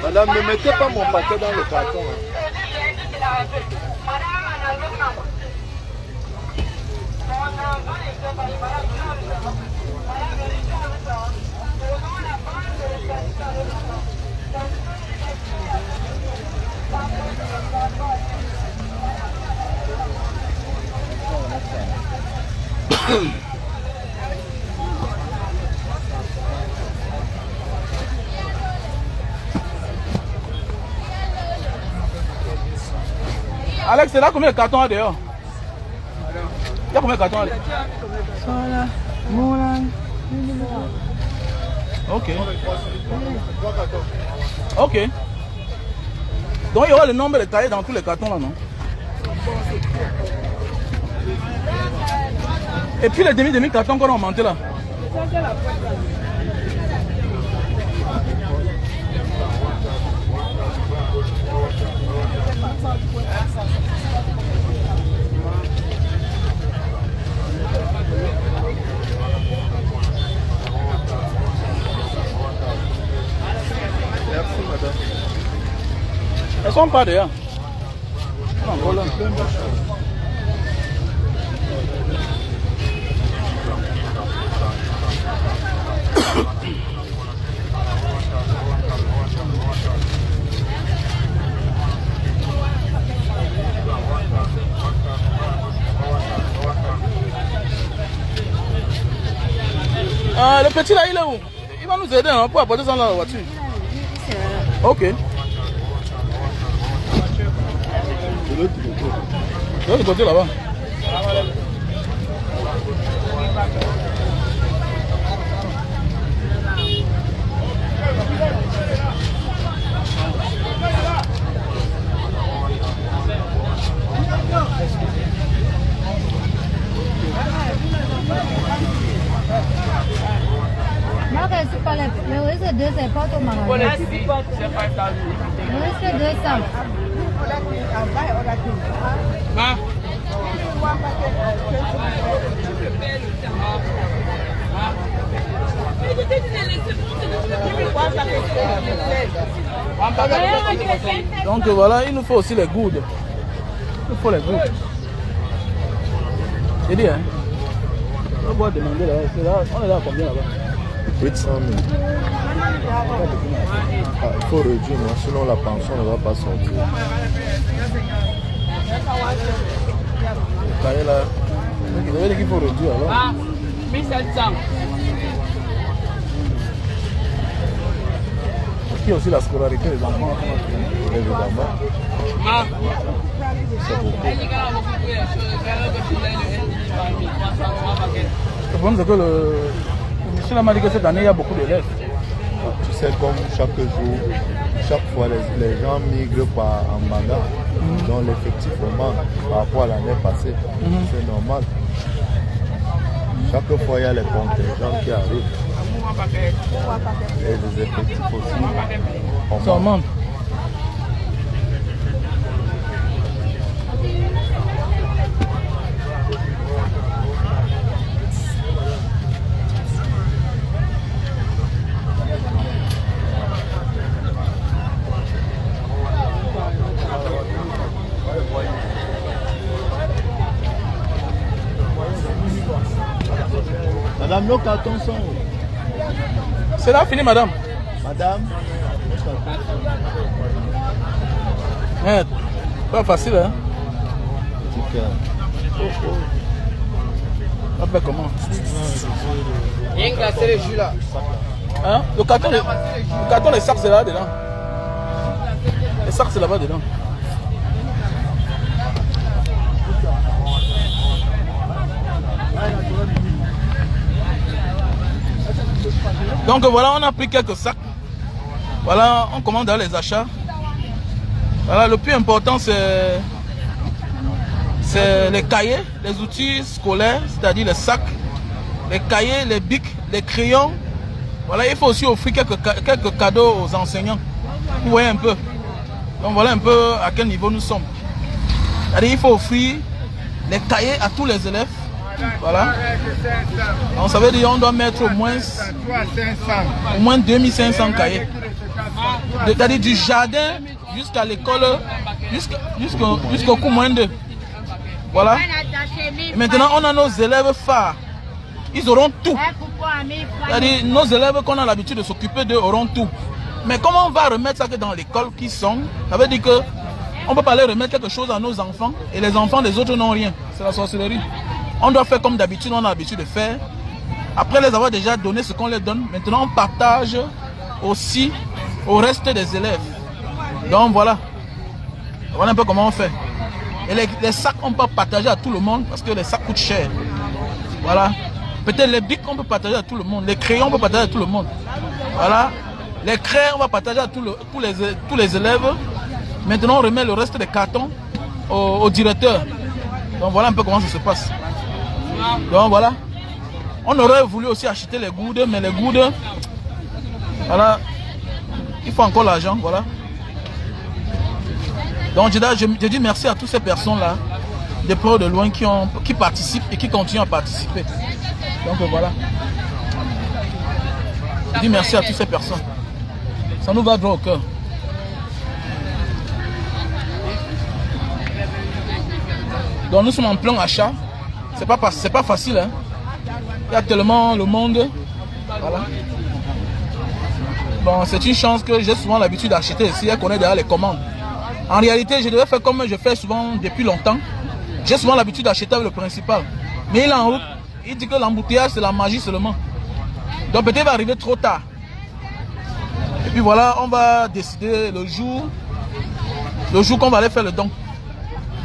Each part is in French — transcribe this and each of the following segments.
Madame, ne mettez pas mon paquet dans le carton. Alex, c'est là combien de cartons dehors? Il y a combien de cartons dehors? Ok. Ok. Donc il y aura le nombre de cahiers dans tous les cartons là, non? Et puis les demi-cartons qu'on a augmenté là. Merci, madame. Elles sont pas dehors. Non, voilà. Ah, le petit là, il est où? Il va nous aider hein, pour apporter ça dans la voiture. Ok. De l'autre côté là-bas. Mais où est-ce que 200 c'est pas au magasin? C'est 5,000. Où est-ce que 200? Ah. Donc voilà, il nous faut aussi les goudes. Il faut les goudes. J'ai dit, hein? On va demander là, on est là à combien là-bas? 800 000. Ah, il faut réduire, non? Sinon la pension ne va pas sortir. Le cahier là, il devait dire qu'il faut réduire alors. Ah, 1700. Il y a aussi la scolarité des enfants. Évidemment. Ah. C'est beaucoup. Le problème c'est que le monsieur m'a dit que cette année il y a beaucoup d'élèves. Tu sais, comme chaque jour, chaque fois les gens migrent en mandat, donc l'effectif augmente par rapport à l'année passée. C'est normal. Chaque fois, il y a les contingents qui arrivent. Et les effectifs aussi. Ça augmente. Madame, nos cartons sont où? C'est là fini, madame. Madame, pas facile, hein? On fait comment? Il y a un glacé de jus là. Hein? Le carton, les sacs, c'est là dedans. Les sacs, c'est là-bas dedans. Donc voilà, on a pris quelques sacs. Voilà, on commande dans les achats. Voilà, le plus important c'est les cahiers, les outils scolaires, c'est-à-dire les sacs, les cahiers, les bics, les crayons. Voilà, il faut aussi offrir quelques cadeaux aux enseignants. Vous voyez un peu. Donc voilà un peu à quel niveau nous sommes. C'est-à-dire il faut offrir les cahiers à tous les élèves. Voilà. Donc ça veut dire qu'on doit mettre au moins 2500 cahiers. c'est-à-dire du jardin jusqu'à l'école, jusqu'au cours moins 2. Voilà. Et maintenant, on a nos élèves phares. Ils auront tout. C'est-à-dire, nos élèves qu'on a l'habitude de s'occuper d'eux auront tout. Mais comment on va remettre ça que dans l'école qui sont? Ça veut dire que on ne peut pas leur remettre quelque chose à nos enfants et les enfants des autres n'ont rien. C'est la sorcellerie. On doit faire comme d'habitude, on a l'habitude de faire. Après les avoir déjà donné ce qu'on leur donne, maintenant on partage aussi au reste des élèves. Donc voilà. Voilà un peu comment on fait. Et les sacs, on peut partager à tout le monde parce que les sacs coûtent cher. Voilà. Peut-être les bics, on peut partager à tout le monde. Les crayons, on peut partager à tout le monde. Voilà. Les craies, on va partager à tous les élèves. Maintenant, on remet le reste des cartons au directeur. Donc voilà un peu comment ça se passe. Donc voilà. On aurait voulu aussi acheter les goudes, mais les goudes, voilà, il faut encore l'argent, voilà. Donc je dis merci à toutes ces personnes-là, de près ou de loin, qui participent et qui continuent à participer. Donc voilà. Je dis merci à toutes ces personnes. Ça nous va droit au cœur. Donc nous sommes en plein achat. C'est pas facile, hein. Il y a tellement le monde. Voilà. Bon, c'est une chance que j'ai souvent l'habitude d'acheter ici et qu'on est derrière les commandes. En réalité, je devais faire comme je fais souvent depuis longtemps. J'ai souvent l'habitude d'acheter avec le principal. Mais il est en route. Il dit que l'embouteillage, c'est la magie seulement. Donc peut-être il va arriver trop tard. Et puis voilà, on va décider le jour qu'on va aller faire le don.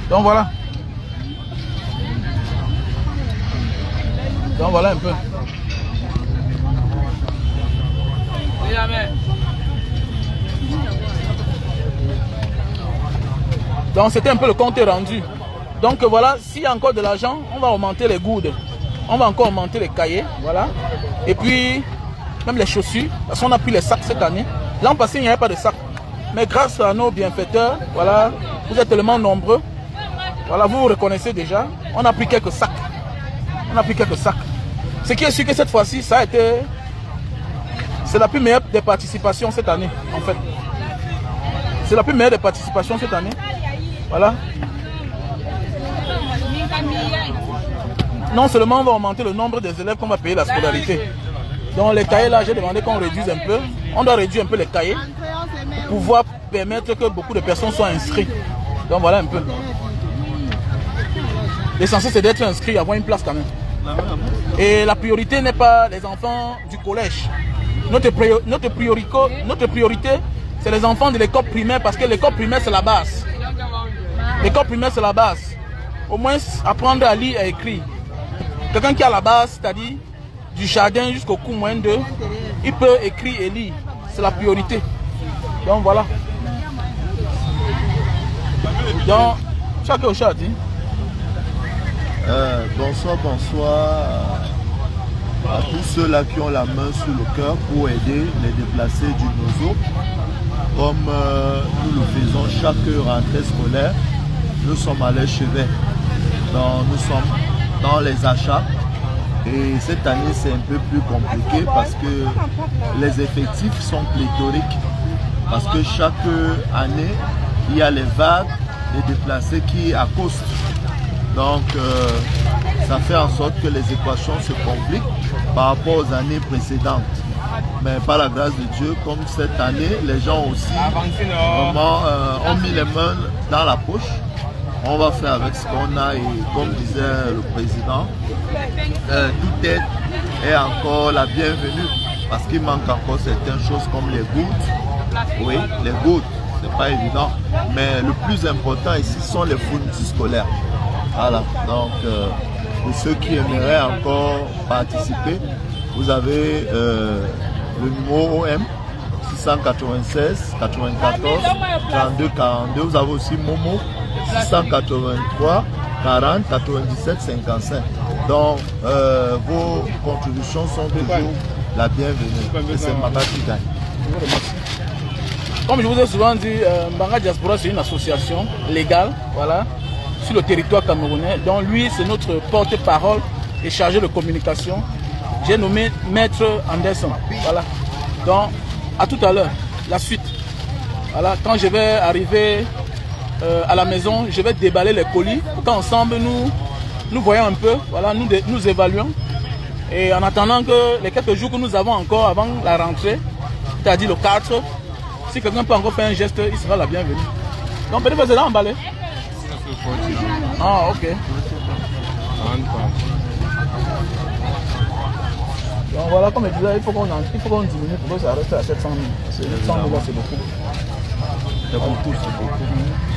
Donc voilà. Donc voilà un peu. Donc c'était un peu le compte rendu. Donc voilà, s'il y a encore de l'argent, on va augmenter les goudes. On va encore augmenter les cahiers. Voilà. Et puis, même les chaussures. Parce qu'on a pris les sacs cette année. L'an passé, il n'y avait pas de sacs. Mais grâce à nos bienfaiteurs, voilà, vous êtes tellement nombreux. Voilà, vous vous reconnaissez déjà. On a pris quelques sacs. On a pris quelques sacs. Ce qui est sûr que cette fois-ci, ça a été... C'est la plus meilleure des participations cette année, en fait. C'est la plus meilleure des participations cette année. Voilà. Non seulement on va augmenter le nombre des élèves qu'on va payer la scolarité. Donc les cahiers là, j'ai demandé qu'on réduise un peu. On doit réduire un peu les cahiers pour pouvoir permettre que beaucoup de personnes soient inscrites. Donc voilà un peu. L'essentiel c'est d'être inscrit, avoir une place quand même. Et la priorité n'est pas les enfants du collège. Notre priorité, c'est les enfants de l'école primaire parce que l'école primaire c'est la base. L'école primaire c'est la base. Au moins apprendre à lire et à écrire. Quelqu'un qui a la base, c'est-à-dire du jardin jusqu'au cours moins 2, il peut écrire et lire. C'est la priorité. Donc voilà. Donc, chacun au chat. Bonsoir à tous ceux-là qui ont la main sur le cœur pour aider les déplacés du Nozo. Comme nous le faisons chaque rentrée scolaire, nous sommes à l'Échevet. Donc nous sommes dans les achats. Et cette année, c'est un peu plus compliqué parce que les effectifs sont pléthoriques. Parce que chaque année, il y a les vagues des déplacés qui accostent. Donc, ça fait en sorte que les équations se compliquent par rapport aux années précédentes. Mais par la grâce de Dieu, comme cette année, les gens aussi vraiment, ont mis les mains dans la poche. On va faire avec ce qu'on a et comme disait le président, toute aide est encore la bienvenue parce qu'il manque encore certaines choses comme les gouttes. Oui, les gouttes, c'est pas évident. Mais le plus important ici sont les fournitures scolaires. Voilà, donc pour ceux qui aimeraient encore participer, vous avez le numéro OM 696 94 32 42. Vous avez aussi Momo 683 40 97 55. Donc vos contributions sont toujours la bienvenue. Et c'est Mbanga qui gagne. Comme je vous ai souvent dit, Mbanga Diaspora c'est une association légale, voilà, sur le territoire camerounais. Donc lui c'est notre porte-parole et chargé de communication. J'ai nommé Maître Anderson. Voilà. Donc à tout à l'heure. La suite. Voilà, quand je vais arriver à la maison, je vais déballer les colis pour qu'ensemble nous voyons un peu, voilà, nous évaluons. Et en attendant que les quelques jours que nous avons encore avant la rentrée, c'est-à-dire le 4, si quelqu'un peut encore faire un geste, il sera la bienvenue. Donc peut-être que c'est là emballé. Ah, ok. Donc voilà, comme je disais, il faut qu'on diminue pour que ça reste à 700 000. 700 000 là, c'est beaucoup. C'est beaucoup, c'est beaucoup.